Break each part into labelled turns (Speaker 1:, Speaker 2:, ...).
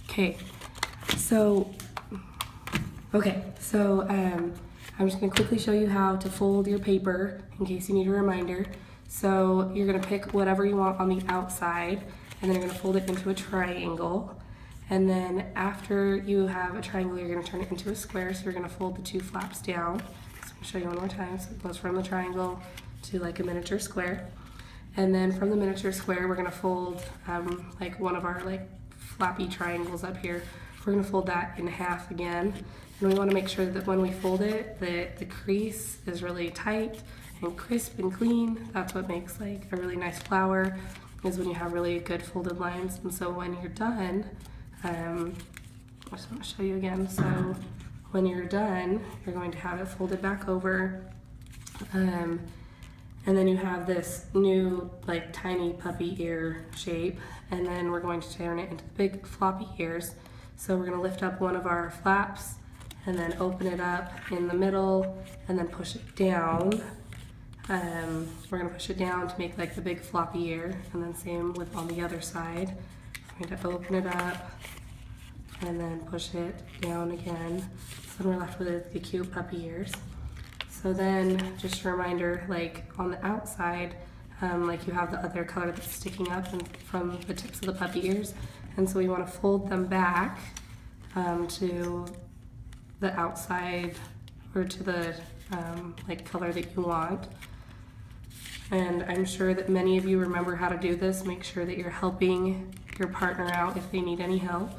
Speaker 1: Okay, so, I'm just gonna quickly show you how to fold your paper in case you need a reminder. So you're gonna pick whatever you want on the outside, and then you're gonna fold it into a triangle. And then after you have a triangle, you're gonna turn it into a square. So you're gonna fold the two flaps down. So I'm gonna show you one more time. So it goes from the triangle to like a miniature square. And then from the miniature square, we're gonna fold like one of our like flappy triangles up here. We're gonna fold that in half again. And we wanna make sure that when we fold it, that the crease is really tight and crisp and clean. That's what makes like a really nice flower, is when you have really good folded lines. And so when you're done, I just wanna show you again. So when you're done, you're going to have it folded back over. And then you have this new like tiny puppy ear shape, and then we're going to turn it into big floppy ears. So we're going to lift up one of our flaps and then open it up in the middle and then push it down. We're going to push it down to make like the big floppy ear, and then same with on the other side. We're going to open it up and then push it down again. So then we're left with the cute puppy ears. So then, just a reminder, like on the outside, like you have the other color that's sticking up and from the tips of the puppy ears, and so we want to fold them back to the outside, or to the like color that you want. And I'm sure that many of you remember how to do this. Make sure that you're helping your partner out if they need any help.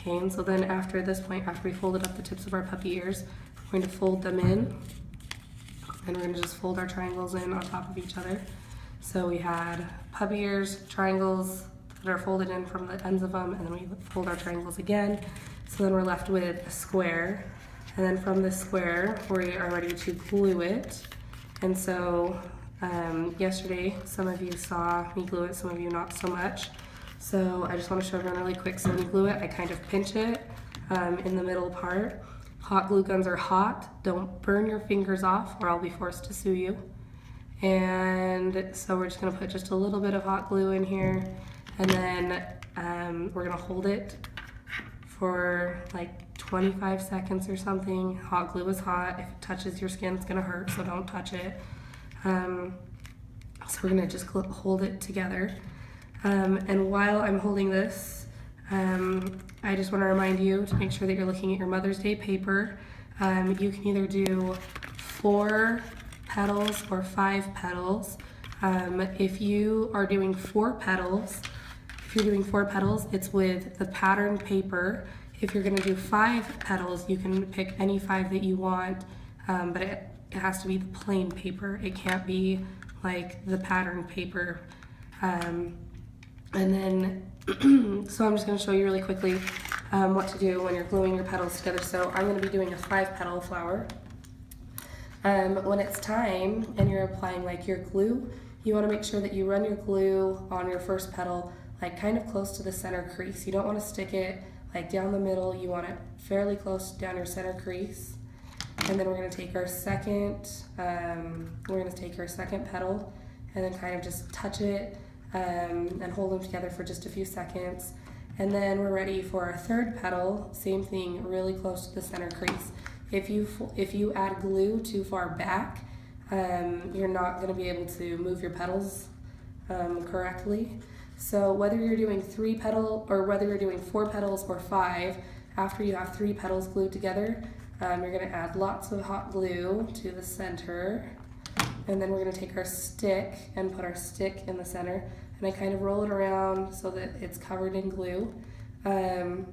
Speaker 1: Okay, and so then after this point, after we folded up the tips of our puppy ears, we're going to fold them in. And we're gonna just fold our triangles in on top of each other. So we had puppy ears, triangles that are folded in from the ends of them, and then we fold our triangles again. So then we're left with a square. And then from this square, we are ready to glue it. And so yesterday, some of you saw me glue it, some of you not so much. So I just wanna show everyone really quick. So when you glue it, I kind of pinch it in the middle part. Hot glue guns are hot. Don't burn your fingers off or I'll be forced to sue you. And so we're just gonna put just a little bit of hot glue in here, and then we're gonna hold it for like 25 seconds or something. Hot glue is hot. If it touches your skin, it's gonna hurt, so don't touch it. So we're gonna just hold it together. And while I'm holding this, I just want to remind you to make sure that you're looking at your Mother's Day paper. You can either do 4 petals or 5 petals. If you are doing 4 petals, it's with the patterned paper. If you're going to do 5 petals, you can pick any 5 that you want, but it has to be the plain paper. It can't be like the patterned paper. And then, so I'm just going to show you really quickly what to do when you're gluing your petals together. So I'm going to be doing a 5-petal flower. When it's time and you're applying like your glue, you want to make sure that you run your glue on your first petal like kind of close to the center crease. You don't want to stick it like down the middle. You want it fairly close down your center crease. And then we're going to take our second petal and then kind of just touch it and hold them together for just a few seconds. And then we're ready for our third petal. Same thing, really close to the center crease. If you add glue too far back, you're not going to be able to move your petals correctly. So whether you're doing 3 petals or whether you're doing 4 petals or 5, after you have 3 petals glued together, you're going to add lots of hot glue to the center. And then we're going to take our stick and put our stick in the center, and I kind of roll it around so that it's covered in glue. And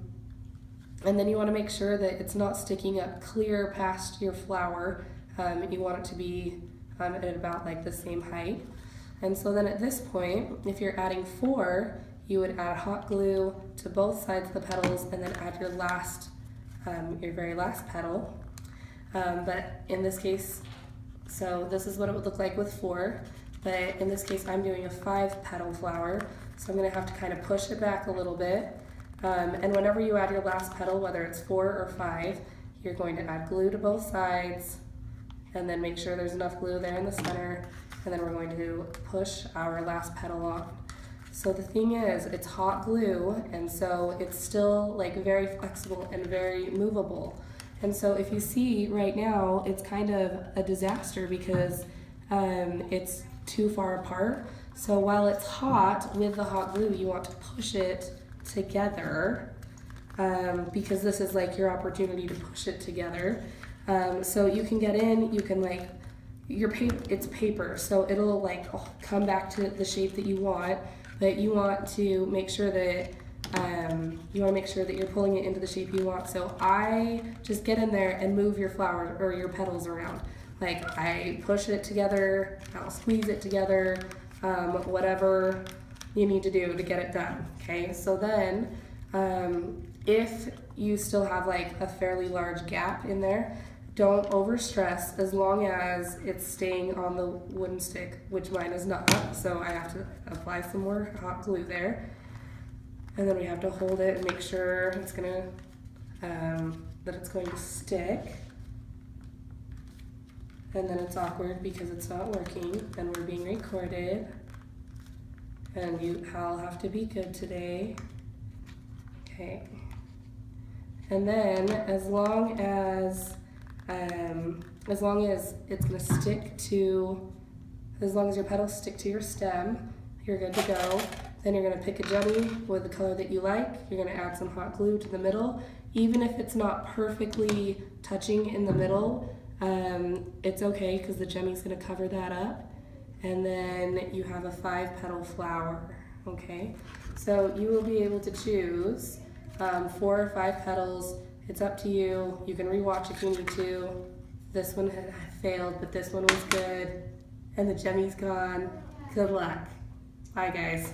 Speaker 1: then you want to make sure that it's not sticking up clear past your flower. You want it to be at about like the same height. And so then at this point, if you're adding 4, you would add hot glue to both sides of the petals and then add your very last petal. But in this case, so this is what it would look like with 4, but in this case I'm doing a 5-petal flower, so I'm going to have to kind of push it back a little bit. And whenever you add your last petal, whether it's 4 or 5, you're going to add glue to both sides, and then make sure there's enough glue there in the center, and then we're going to push our last petal on. So the thing is, it's hot glue, and so it's still like very flexible and very movable. And so if you see right now, it's kind of a disaster because it's too far apart. So while it's hot, with the hot glue, you want to push it together because this is like your opportunity to push it together. So you can get in, you can like, your paper, it's paper, so it'll like come back to the shape that you want, but you want to make sure that you're pulling it into the shape you want. So I just get in there and move your flowers or your petals around. Like I push it together, I'll squeeze it together, whatever you need to do to get it done. Okay, so then if you still have like a fairly large gap in there, don't overstress as long as it's staying on the wooden stick, which mine is not, so I have to apply some more hot glue there. And then we have to hold it and make sure it's gonna, that it's going to stick. And then it's awkward because it's not working and we're being recorded. And I'll have to be good today. Okay. And then as long as it's gonna stick to, as long as your petals stick to your stem, you're good to go. Then you're gonna pick a jelly with the color that you like. You're gonna add some hot glue to the middle. Even if it's not perfectly touching in the middle, it's okay because the jemmy's gonna cover that up. And then you have a 5-petal flower, okay? So you will be able to choose 4 or 5 petals. It's up to you. You can rewatch if you need to. This one had failed, but this one was good. And the jemmy's gone. Good luck. Bye, guys.